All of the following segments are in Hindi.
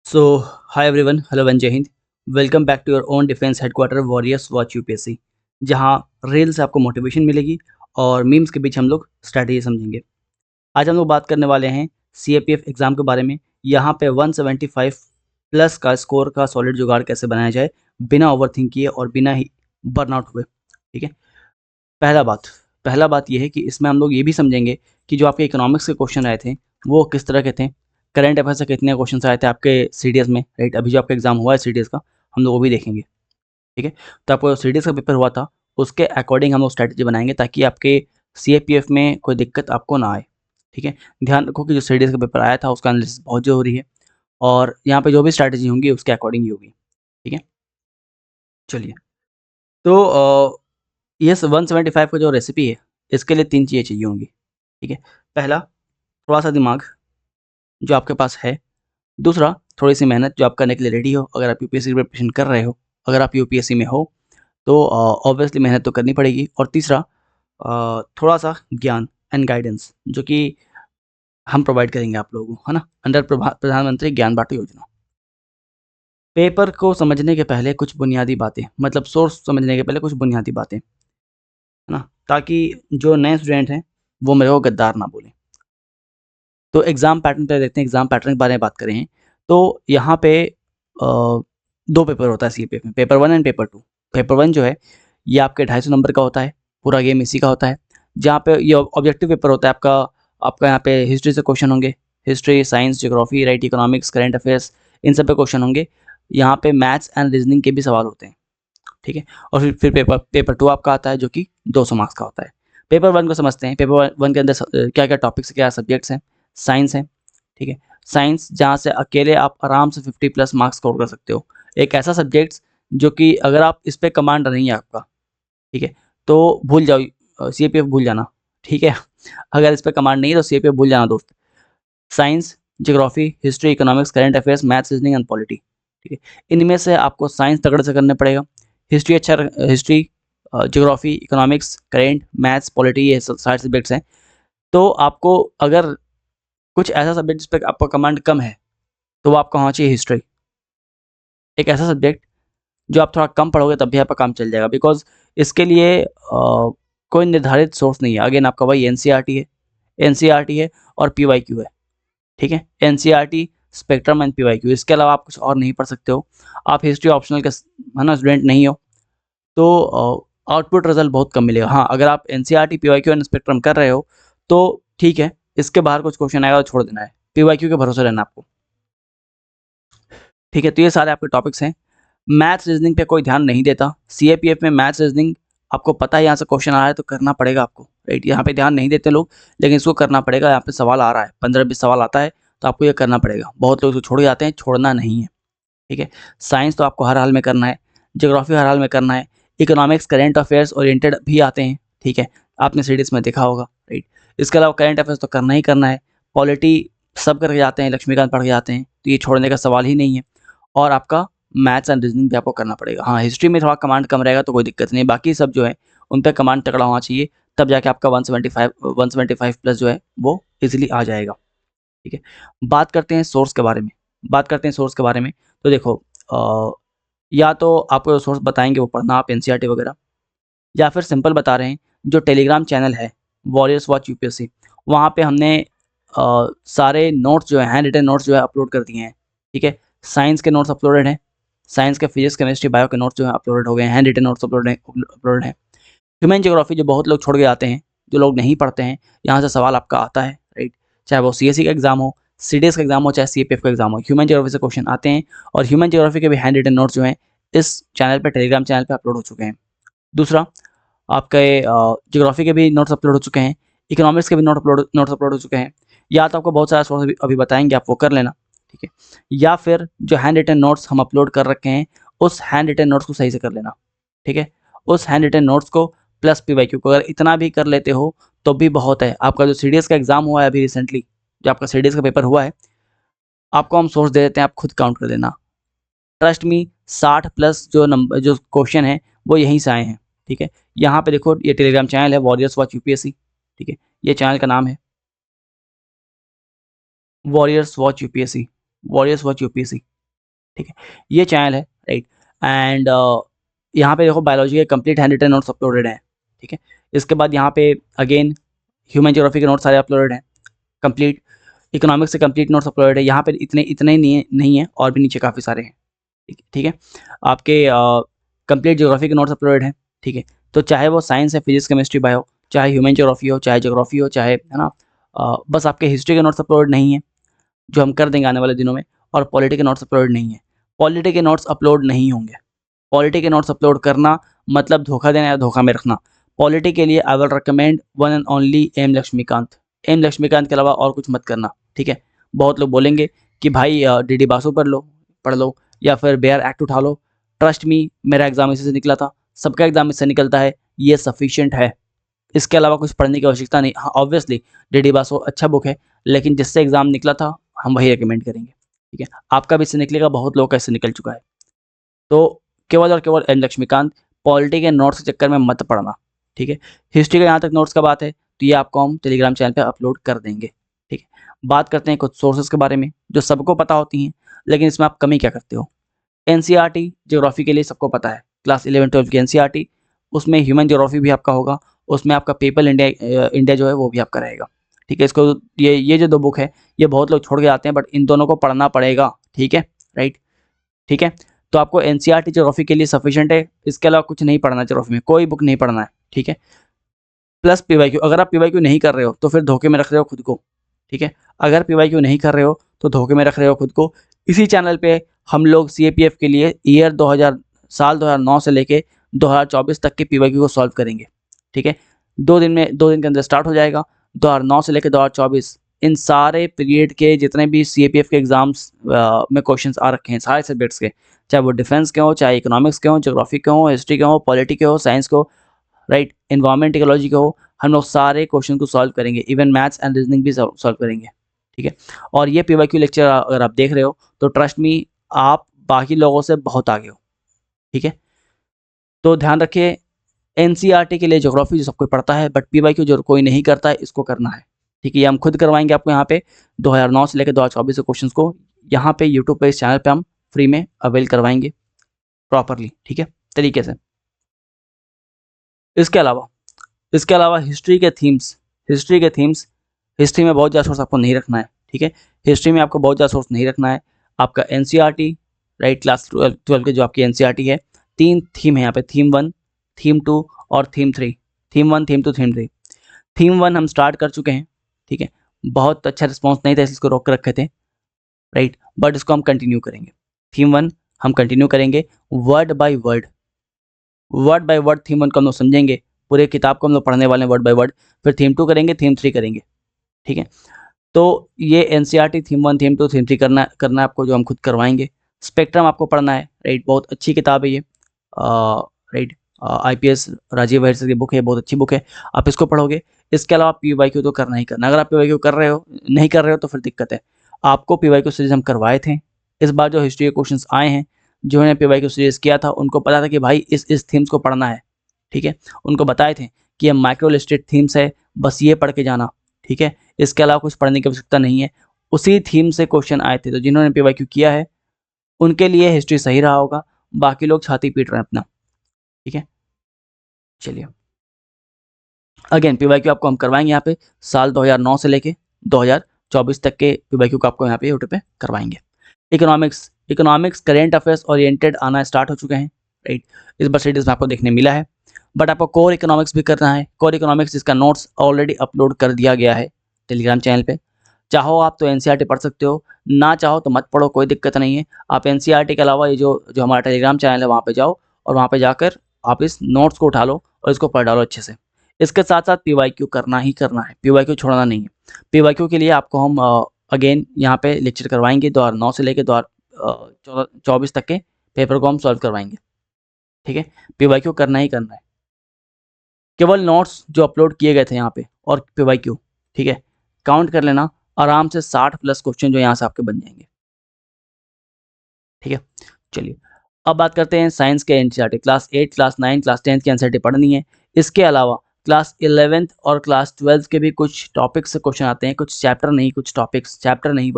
सो हाय एवरीवन, हेलो वन जय Hind. Welcome back to your own defence headquarter warriors watch UPSC, जहां रील से आपको मोटिवेशन मिलेगी और मीम्स के बीच हम लोग स्ट्रैटेजी समझेंगे। आज हम लोग बात करने वाले हैं सीएपीएफ एग्जाम के बारे में। यहाँ पे 175 प्लस का स्कोर का सॉलिड जुगाड़ कैसे बनाया जाए बिना ओवरथिंक किए और बिना ही बर्नआउट हुए। ठीक है। पहला बात पहला बात यह है कि इसमें हम लोग ये भी समझेंगे कि जो आपके इकोनॉमिक्स के क्वेश्चन आए थे वो किस तरह के थे। करंट अफेयर से कितने क्वेश्चन आए थे आपके सीडीएस में, राइट। अभी जो आपका एग्जाम हुआ है सीडीएस का, हम लोग वो भी देखेंगे। ठीक है। तो आपको सीडीएस का पेपर हुआ था, उसके अकॉर्डिंग हम लोग स्ट्रैटेजी बनाएंगे ताकि आपके सीएपीएफ में कोई दिक्कत आपको ना आए। ठीक है। ध्यान रखो कि जो सीडीएस का पेपर आया था उसका एनालिसिस बहुत ज़रूरी है और यहाँ पे जो भी स्ट्रैटेजी होंगी उसके अकॉर्डिंग ही होगी। ठीक है। चलिए, तो ये 175 का जो रेसिपी है इसके लिए 3 चीज़ें चाहिए होंगी। ठीक है। पहला, थोड़ा-सा दिमाग जो आपके पास है। दूसरा, थोड़ी-सी मेहनत जो आप करने के लिए रेडी हो। अगर आप यूपीएससी की प्रिपरेशन कर रहे हो, अगर आप यूपीएससी में हो तो ऑब्वियसली मेहनत तो करनी पड़ेगी। और तीसरा, थोड़ा-सा ज्ञान एंड गाइडेंस जो कि हम प्रोवाइड करेंगे आप लोगों को, है ना? अंडर प्रधानमंत्री ज्ञान बांटू योजना। पेपर को समझने के पहले कुछ बुनियादी बातें, मतलब सोर्स समझने के पहले कुछ बुनियादी बातें, है ना? ताकि जो नए स्टूडेंट हैं वो मेरे को गद्दार ना बोलें। तो एग्ज़ाम पैटर्न पे देखते हैं, एग्ज़ाम पैटर्न के बारे में बात करें तो यहाँ पे 2 पेपर होता है सीपीएफ में, पेपर 1 एंड पेपर 2। पेपर 1 जो है ये आपके 250 नंबर का होता है, पूरा गेम इसी का होता है। जहाँ पे ये ऑब्जेक्टिव पेपर होता है आपका। आपका यहाँ पे हिस्ट्री से क्वेश्चन होंगे, history, science, geography, right, economics, current affairs, इन सब पे क्वेश्चन होंगे। यहाँ पे मैथ्स एंड रीजनिंग के भी सवाल होते हैं। ठीक है। और फिर पेपर पेपर 2 आपका आता है जो कि 200 मार्क्स का होता है। पेपर 1 को समझते हैं। पेपर 1 के अंदर क्या-क्या टॉपिक्स, क्या सब्जेक्ट्स हैं। साइंस है, ठीक है। साइंस जहाँ से अकेले आप आराम से 50 प्लस मार्क्स स्कोर कर सकते हो। एक ऐसा सब्जेक्ट्स जो कि अगर आप इस पे कमांड नहीं है आपका, ठीक है, तो भूल जाओ, सीपीएफ भूल जाना, ठीक है। अगर इस पे कमांड नहीं है तो सीपीएफ भूल जाना दोस्त। Science, geography, history, economics, current affairs, maths, reasoning and polity. ठीक है। इनमें से आपको साइंस तगड़े से करना पड़ेगा। हिस्ट्री अच्छा history, geography, economics, current, maths, polity, ये सारे सब्जेक्ट्स हैं। तो आपको अगर कुछ ऐसा सब्जेक्ट जिस पे आपका कमांड कम है तो वो आपका होना चाहिए हिस्ट्री। एक ऐसा सब्जेक्ट जो आप थोड़ा कम पढ़ोगे तब भी आपका काम चल जाएगा, बिकॉज़ इसके लिए कोई निर्धारित सोर्स नहीं है। अगेन आपका वही एनसीईआरटी है और पीवाईक्यू है। ठीक है। एनसीईआरटी, स्पेक्ट्रम एंड पीवाईक्यू, इसके अलावा आप कुछ और नहीं पढ़ सकते हो। आप हिस्ट्री ऑप्शनल का है ना स्टूडेंट नहीं हो तो आउटपुट रिजल्ट बहुत कम मिलेगा। हाँ, अगर आप एनसीईआरटी, पीवाईक्यू एंड स्पेक्ट्रम कर रहे हो तो ठीक है, इसके बाहर कुछ क्वेश्चन आएगा तो छोड़ देना है। पीवाईक्यू के भरोसे रहना आपको। ठीक है। तो ये सारे आपके टॉपिक्स हैं। मैथ्स रीजनिंग पे कोई ध्यान नहीं देता। सीएपीएफ में मैथ्स रीजनिंग आपको पता है यहाँ से क्वेश्चन आ रहा है तो करना पड़ेगा आपको, राइट। यहाँ पे ध्यान नहीं देते लोग, लेकिन इसको करना पड़ेगा। यहाँ पे सवाल आ रहा है, 15-20 सवाल आता है तो आपको ये करना पड़ेगा। बहुत लोग इसको छोड़ जाते हैं, छोड़ना नहीं है। ठीक है। साइंस तो आपको हर हाल में करना है, ज्योग्राफी हर हाल में करना है, इकोनॉमिक्स, करंट अफेयर्स ओरिएंटेड भी आते हैं। ठीक है। आपने सीडीएस में देखा होगा, राइट। इसके अलावा करंट अफेयर्स तो करना ही करना है। पॉलिटी सब करके जाते हैं, लक्ष्मीकांत पढ़ के जाते हैं, तो ये छोड़ने का सवाल ही नहीं है। और आपका मैथ्स एंड रीजनिंग भी आपको करना पड़ेगा। हाँ, हिस्ट्री में थोड़ा कमांड कम रहेगा तो कोई दिक्कत नहीं है, बाकी सब जो है उन पे कमांड तगड़ा होना चाहिए, तब जाके आपका 175 प्लस जो है वो ईज़िली आ जाएगा। ठीक है। बात करते हैं सोर्स के बारे में। तो देखो, या तो आपको जो सोर्स बताएँगे वो पढ़ना आप एनसीईआरटी वगैरह, या फिर सिंपल बता रहे हैं, जो टेलीग्राम चैनल है वॉरियर्स वॉच यूपीएससी, वहाँ पे हमने सारे नोट्स जो है, हैंड रिटन नोट्स जो है अपलोड कर दिए हैं। ठीक है। साइंस के नोट्स अपलोडेड हैं, साइंस के फिजिक्स, केमिस्ट्री, बायो के नोट्स जो है अपलोडेड हो गए हैं, हैंड रिटन नोट्स अपलोडेड हैं। ह्यूमन ज्योग्राफी जो बहुत लोग छोड़ के जाते हैं, जो लोग नहीं पढ़ते हैं, यहाँ से सवाल आपका आता है, राइट। चाहे वो सीएससी का एग्जाम हो, सीडीएस का एग्जाम हो, चाहे सीपीएफ का एग्जाम हो, ह्यूमन ज्योग्राफी से क्वेश्चन आते हैं। और ह्यूमन ज्योग्राफी के भी हैंड रिटन नोट्स जो हैं इस चैनल पे, टेलीग्राम चैनल पे अपलोड हो चुके हैं। दूसरा, आपके ज्योग्राफी के भी नोट्स अपलोड हो चुके हैं, इकोनॉमिक्स के भी नोट्स अपलोड हो चुके हैं। या तो आपको बहुत सारा सोर्स अभी बताएंगे, आप वो कर लेना, ठीक है। या फिर जो हैंड रिटन नोट्स हम अपलोड कर रखे हैं उस हैंड रिटन नोट्स को सही से कर लेना, ठीक है। उस हैंड रिटन नोट्स को प्लस पीवाईक्यू को अगर इतना भी कर लेते हो तो भी बहुत है। आपका जो सीडीएस का एग्जाम हुआ है अभी रिसेंटली, जो आपका सीडीएस का पेपर हुआ है, आपको हम सोर्स दे देते हैं, आप खुद काउंट कर देना। ट्रस्ट मी, 60 प्लस जो नंबर जो क्वेश्चन है वो यहीं से आए हैं। ठीक है। यहाँ पे देखो, ये टेलीग्राम चैनल है वॉरियर्स वॉच यूपीएससी, ठीक है। ये चैनल का नाम है warriors watch UPSC, warriors watch UPSC. ठीक है, ये चैनल है, राइट। एंड यहाँ पे देखो बायोलॉजी के complete handwritten notes uploaded हैं, ठीक है। इसके बाद यहाँ पे अगेन ह्यूमन ज्योग्राफी के नोट्स सारे अपलोडेड हैं, कंप्लीट। इकोनॉमिक्स से कंप्लीट नोट्स अपलोडेड है, यहाँ पे इतने इतने नहीं है, और भी नीचे काफ़ी सारे हैं, ठीक है। आपके कंप्लीट ज्योग्राफी के नोट्स अपलोडेड हैं, ठीक है। तो चाहे वो साइंस है, फिजिक्स, केमिस्ट्री, बायो, चाहे ह्यूमन ज्योग्राफी हो, चाहे ज्योग्राफी हो, चाहे, है ना, बस आपके हिस्ट्री के नोट्स अपलोड नहीं है, जो हम कर देंगे आने वाले दिनों में, और पॉलिटी के नोट्स अपलोड नहीं है। पॉलिटी के नोट्स अपलोड नहीं होंगे। पॉलिटी के नोट्स अपलोड करना मतलब धोखा देना या धोखा में रखना। पॉलिटी के लिए I will recommend one and only M Laxmikanth. M Laxmikanth के अलावा और कुछ मत करना, ठीक है। बहुत लोग बोलेंगे कि भाई डीडी बासु पढ़ लो, या फिर बेयर एक्ट उठा लो। ट्रस्ट मी, मेरा एग्जाम इसी से निकला था, सबका एग्जाम इससे निकलता है, ये सफिशिएंट है। इसके अलावा कुछ पढ़ने की आवश्यकता नहीं। हाँ, ऑब्वियसली डीडी बासु अच्छा बुक है, लेकिन जिससे एग्जाम निकला था हम वही रिकमेंड करेंगे, ठीक है। आपका भी इससे निकलेगा, बहुत लोग का इससे निकल चुका है। तो केवल और केवल एन लक्ष्मीकांत। पॉलिटी के नोट्स के चक्कर में मत पढ़ना, ठीक है। हिस्ट्री का यहाँ तक नोट्स का बात है, तो ये आपको हम टेलीग्राम चैनल पे अपलोड कर देंगे, ठीक है। बात करते हैं कुछ सोर्सेज के बारे में जो सबको पता होती हैं, लेकिन इसमें आप कमी क्या करते हो। एनसीईआरटी ज्योग्राफी के लिए सबको पता है, क्लास 11-12 की एनसीईआरटी, उसमें ह्यूमन ज्योग्राफी भी आपका होगा, उसमें आपका पीपल इंडिया जो है वो भी आपका रहेगा, ठीक है। इसको ये जो दो बुक है, ये बहुत लोग छोड़ के आते हैं, बट इन दोनों को पढ़ना पड़ेगा, ठीक है, राइट, ठीक है। तो आपको एनसीईआरटी ज्योग्राफी के लिए सफिशिएंट है, इसके अलावा कुछ नहीं पढ़ना, ज्योग्राफी में कोई बुक नहीं पढ़ना है, ठीक है। प्लस पीवाईक्यू, अगर आप पीवाईक्यू नहीं कर रहे हो तो फिर धोखे में रख रहे हो खुद को, ठीक है। अगर पीवाईक्यू नहीं कर रहे हो तो धोखे में रख रहे हो खुद को। इसी चैनल पे हम लोग सीएपीएफ के लिए साल 2009 से लेके 2024 तक के पीवाईक्यू को सॉल्व करेंगे, ठीक है। 2 दिन के अंदर स्टार्ट हो जाएगा। 2009 से लेकर 2024 इन सारे पीरियड के जितने भी सीएपीएफ के एग्जाम्स में क्वेश्चंस आ रखे हैं, सारे सब्जेक्ट्स के, चाहे वो डिफेंस के हों, चाहे इकोनॉमिक्स के हों, ज्योग्राफी के हों, हिस्ट्री के हों, पॉलिटी के हों, साइंस के हों, राइट, एनवायरमेंट इकोलॉजी के हो, हम लोग सारे क्वेश्चन को सॉल्व करेंगे, इवन मैथ्स एंड रीजनिंग भी सॉल्व करेंगे, ठीक है। और ये पीवाईक्यू लेक्चर अगर आप देख रहे हो तो ट्रस्ट मी, आप बाकी लोगों से बहुत आगे हो, ठीक है। तो ध्यान रखिए, एनसीईआरटी के लिए ज्योग्राफी जो सबको पढ़ता है, बट पीवाईक्यू जो कोई नहीं करता है, इसको करना है, ठीक है। ये हम खुद करवाएंगे आपको यहाँ पे 2009 से लेकर 2024 के क्वेश्चन को यहाँ पे यूट्यूब पे, इस चैनल पे हम फ्री में अवेल करवाएंगे प्रॉपरली, ठीक है, तरीके से। इसके अलावा हिस्ट्री में बहुत ज़्यादा सोर्स आपको नहीं रखना है, ठीक है। हिस्ट्री में आपको बहुत ज़्यादा सोर्स नहीं रखना है। आपका एनसीईआरटी, राइट, क्लास 12 के जो आपकी एनसीईआरटी है, 3 थीम है यहाँ पे, थीम 1, थीम 2 और theme 3। Theme 1, theme 2, theme 3। Theme 1 हम स्टार्ट कर चुके हैं, ठीक है। बहुत अच्छा रिस्पॉन्स नहीं था, इसको रोक कर रखे थे, राइट, बट इसको हम कंटिन्यू करेंगे। थीम 1 हम कंटिन्यू करेंगे, वर्ड बाय वर्ड थीम 1 को हम लोग समझेंगे, पूरे किताब को हम लोग पढ़ने वाले हैं वर्ड बाय वर्ड। फिर थीम 2 करेंगे, थीम 3 करेंगे, ठीक है। तो ये एनसीईआरटी थीम 1, थीम 2, थीम 3 करना है आपको, जो हम खुद करवाएंगे। स्पेक्ट्रम आपको पढ़ना है, राइट, बहुत अच्छी किताब है ये, राइट, आईपीएस राजीव वैर सर की बुक है, बहुत अच्छी बुक है, आप इसको पढ़ोगे। इसके अलावा पीवाईक्यू तो करना ही करना। अगर आप पीवाईक्यू नहीं कर रहे हो तो फिर दिक्कत है। आपको पीवाईक्यू सीरीज हम करवाए थे, इस बार जो हिस्ट्री के क्वेश्चन आए हैं, जिन्होंने पीवाईक्यू सीरीज किया था उनको पता था कि भाई इस थीम्स को पढ़ना है, ठीक है। उनको बताए थे कि ये माइक्रो लिस्टेड थीम्स है, बस ये पढ़ के जाना, ठीक है। इसके अलावा कुछ पढ़ने की आवश्यकता नहीं है। उसी थीम से क्वेश्चन आए थे, तो जिन्होंने पीवाईक्यू किया है उनके लिए हिस्ट्री सही रहा होगा, बाकी लोग छाती पीट रहे हैं अपना, ठीक है। चलिए, अगेन पीवाईक्यू आपको हम करवाएंगे यहाँ पे, साल 2009 से लेके 2024 तक के पीवाईक्यू को आपको यहाँ पे यूट्यूब पे करवाएंगे। इकोनॉमिक्स करेंट अफेयर्स ओरिएंटेड आना स्टार्ट हो चुके हैं, राइट, इस बार सीरीज में आपको देखने मिला है। बट आपको कोर इकोनॉमिक्स भी करना है। कोर इकोनॉमिक्स इसका नोट्स ऑलरेडी अपलोड कर दिया गया है टेलीग्राम चैनल पे। चाहो आप तो एनसीईआरटी पढ़ सकते हो, ना चाहो तो मत पढ़ो, कोई दिक्कत नहीं है। आप एनसीईआरटी के अलावा ये जो हमारा टेलीग्राम चैनल है वहाँ पे जाओ, और वहाँ पे जाकर आप इस नोट्स को उठा लो और इसको पढ़ डालो अच्छे से। इसके साथ साथ पीवाईक्यू करना ही करना है, पीवाईक्यू छोड़ना नहीं है। पीवाईक्यू के लिए आपको हम अगेन यहाँ पे लेक्चर करवाएंगे, 2009 से लेकर 2024 तक के पेपर को हम सॉल्व करवाएंगे, ठीक है। पीवाईक्यू करना ही करना है। केवल नोट्स जो अपलोड किए गए थे यहाँ पे और पीवाईक्यू, ठीक है, काउंट कर लेना, आराम से 60 प्लस क्वेश्चन जो यहाँ से आपके बन जाएंगे, ठीक है। चलिए, अब बात करते हैं साइंस के एनसीईआरटी। क्लास 8, क्लास 9, क्लास 10 की एनसीईआरटी पढ़नी है। इसके अलावा क्लास 11th और क्लास 12 के भी कुछ टॉपिक्स से क्वेश्चन आते हैं, कुछ चैप्टर नहीं,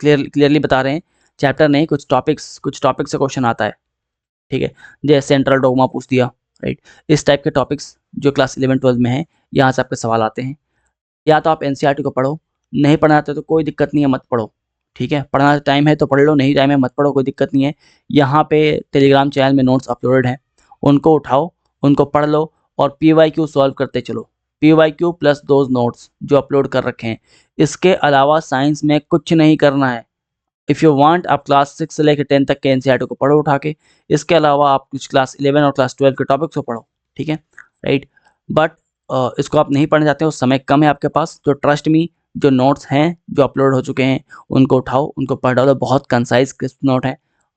क्लियरली बता रहे हैं, चैप्टर नहीं, कुछ टॉपिक्स से क्वेश्चन आता है, ठीक है। जैसे सेंट्रल डोगमा पूछ दिया, राइट। इस टाइप के टॉपिक्स जो क्लास 11-12 में हैं, यहाँ से आपके सवाल आते हैं। या तो आप एनसीईआरटी को पढ़ो, नहीं पढ़ना चाहते तो कोई दिक्कत नहीं है, मत पढ़ो, ठीक है। पढ़ना टाइम है तो पढ़ लो, नहीं टाइम है मत पढ़ो, कोई दिक्कत नहीं है। यहाँ पे टेलीग्राम चैनल में नोट्स अपलोडेड हैं, उनको उठाओ, उनको पढ़ लो और पीवाईक्यू सॉल्व करते चलो। पीवाईक्यू प्लस दोज नोट्स जो अपलोड कर रखे हैं। इसके अलावा साइंस में कुछ नहीं करना है। इफ़ यू वांट आप क्लास 6 से लेकर 10 तक के एनसीईआरटी को पढ़ो उठा के। इसके अलावा आप कुछ क्लास 11 और क्लास 12 के टॉपिक्स को पढ़ो, ठीक है, राइट। बट इसको आप नहीं पढ़ना चाहते हो, समय कम है आपके पास, तो ट्रस्ट मी, जो नोट्स हैं जो अपलोड हो चुके हैं उनको उठाओ, उनको पढ़ डालो। बहुत कंसाइज क्रिस्प नोट है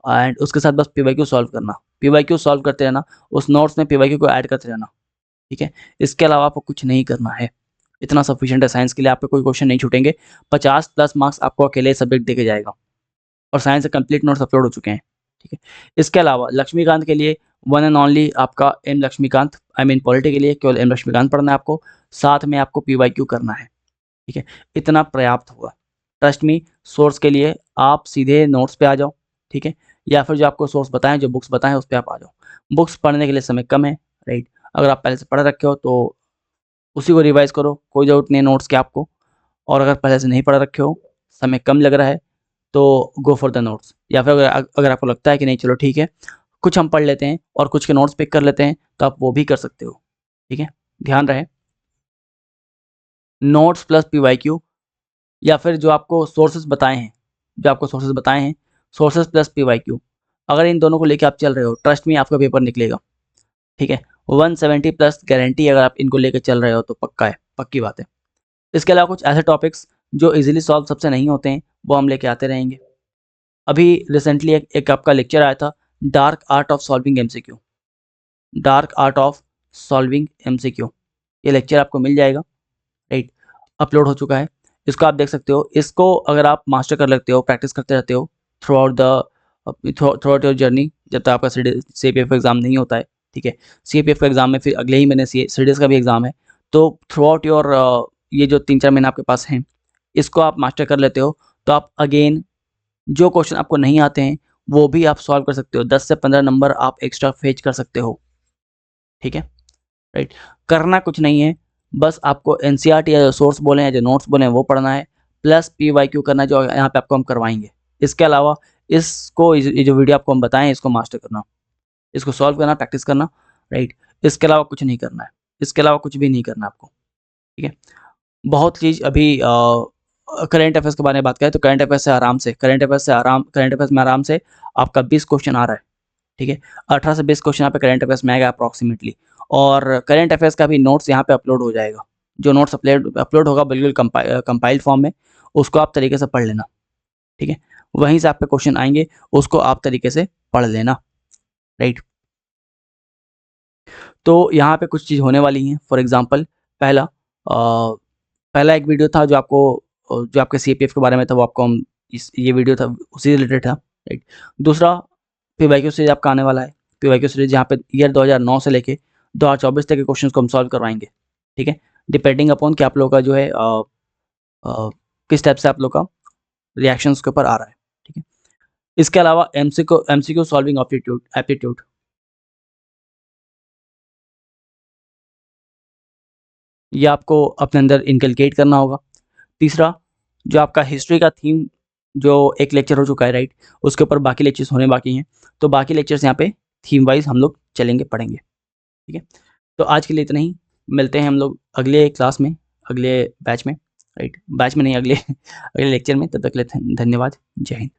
एंड उसके साथ बस पीवाईक्यू सॉल्व करना, पीवाईक्यू सॉल्व करते रहना, उस नोट्स में पीवाईक्यू को ऐड करते रहना, ठीक है। इसके अलावा आपको कुछ नहीं करना है, इतना सफिशिएंट है। साइंस के लिए आपके कोई क्वेश्चन नहीं छूटेंगे। 50 प्लस मार्क्स आपको अकेले सब्जेक्ट देके जाएगा और साइंस से कंप्लीट नोट्स अपलोड हो चुके हैं, ठीक है। इसके अलावा लक्ष्मीकांत के लिए वन एंड ओनली आपका M Laxmikanth, I mean polity के लिए केवल एम लक्ष्मीकांत पढ़ना है आपको, साथ में आपको पीवाईक्यू करना है, ठीक है। इतना पर्याप्त होगा। ट्रस्ट मी, सोर्स के लिए आप सीधे नोट्स पे आ जाओ, ठीक है, या फिर जो आपको सोर्स बताएं, जो बुक्स बताएं उस पर आप आ जाओ। बुक्स पढ़ने के लिए समय कम है, राइट। अगर आप पहले से पढ़ रखे हो तो उसी को रिवाइज करो, कोई ज़रूरत नहीं है नोट्स की आपको। और अगर पहले से नहीं पढ़ रखे हो, समय कम लग रहा है, तो गो फॉर द नोट्स। या फिर अगर आपको लगता है कि नहीं चलो ठीक है, कुछ हम पढ़ लेते हैं और कुछ के नोट्स पिक कर लेते हैं, तो आप वो भी कर सकते हो, ठीक है। ध्यान रहे, नोट्स प्लस पीवाईक्यू या फिर जो आपको सोर्सेज बताए हैं, सोर्सेज प्लस पीवाईक्यू, अगर इन दोनों को लेके आप चल रहे हो, ट्रस्ट में आपका पेपर निकलेगा, ठीक है। 170 प्लस गारंटी, अगर आप इनको लेके चल रहे हो तो पक्का है, पक्की बात है। इसके अलावा कुछ ऐसे टॉपिक्स जो इजीली सॉल्व सबसे नहीं होते हैं, वो हम लेके आते रहेंगे। अभी रिसेंटली एक आपका लेक्चर आया था, dark art of solving MCQ, dark art of solving MCQ, ये लेक्चर आपको मिल जाएगा, राइट, अपलोड हो चुका है। इसको आप देख सकते हो। इसको अगर आप मास्टर कर लेते हो, प्रैक्टिस करते रहते हो थ्रू आउट योर जर्नी, जब तक आपका सीपीएफ एग्ज़ाम नहीं होता है, ठीक है। सीपीएफ का एग्ज़ाम में फिर अगले ही महीने सीडीएस का भी एग्ज़ाम है, तो थ्रू आउट योर ये जो 3-4 महीने आपके पास हैं, इसको आप मास्टर कर लेते हो, तो आप अगेन जो क्वेश्चन आपको नहीं आते हैं वो भी आप सॉल्व कर सकते हो। 10 से 15 नंबर आप एक्स्ट्रा फेच कर सकते हो, ठीक है, राइट। करना कुछ नहीं है, बस आपको एनसीईआरटी या जो सोर्स बोले हैं, जो नोट्स बोले हैं वो पढ़ना है, प्लस पीवाईक्यू करना है, जो यहाँ पे आपको हम करवाएंगे। इसके अलावा इसको ये जो वीडियो आपको हम बताएं, इसको मास्टर करना, इसको सॉल्व करना, प्रैक्टिस करना, राइट। इसके अलावा कुछ नहीं करना है, इसके अलावा कुछ भी नहीं करना आपको, ठीक है। बहुत चीज़ अभी करंट अफेयर्स के बारे में बात करें तो करंट अफेयर्स में आराम से आपका 20 क्वेश्चन आ रहा है, ठीक है। 18 से 20 क्वेश्चन यहाँ पे करंट अफेयर्स में आएगा अप्रॉक्सीमेटली। और करंट अफेयर्स का भी नोट्स यहाँ पे अपलोड हो जाएगा। जो नोट्स अपलोड होगा बिल्कुल कंपाइल्ड फॉर्म में, उसको आप तरीके से पढ़ लेना, ठीक है। वहीं से आप पे क्वेश्चन आएंगे, उसको आप तरीके से पढ़ लेना, राइट। तो यहाँ पे कुछ चीज़ होने वाली हैं। फॉर एग्जाम्पल पहला एक वीडियो था जो आपके सीपीएफ के बारे में था, वो आपको हम ये वीडियो था उसी रिलेटेड था, राइट। दूसरा पीवाईक्यू सीरीज आपका आने वाला है, पीवाईक्यू सीरीज जहाँ पे ईयर 2009 से लेके 2024 तक के क्वेश्चंस को हम सॉल्व करवाएंगे, ठीक है। डिपेंडिंग अपॉन कि आप लोग का जो है किस टाइप से आप लोग का रिएक्शंस के ऊपर आ रहा है, ठीक है। इसके अलावा एमसीक्यू सॉल्विंग एप्टीट्यूड, ये आपको अपने अंदर इनकलकेट करना होगा। तीसरा, जो आपका हिस्ट्री का थीम जो एक लेक्चर हो चुका है, राइट, उसके ऊपर बाकी लेक्चर्स होने बाकी हैं, तो बाकी लेक्चर्स यहाँ पे थीम वाइज हम लोग चलेंगे, पढ़ेंगे, ठीक है। तो आज के लिए इतना ही, मिलते हैं हम लोग अगले क्लास में, अगले बैच में, राइट, बैच में नहीं, अगले अगले लेक्चर में। तब तक के लिए धन्यवाद, जय हिंद।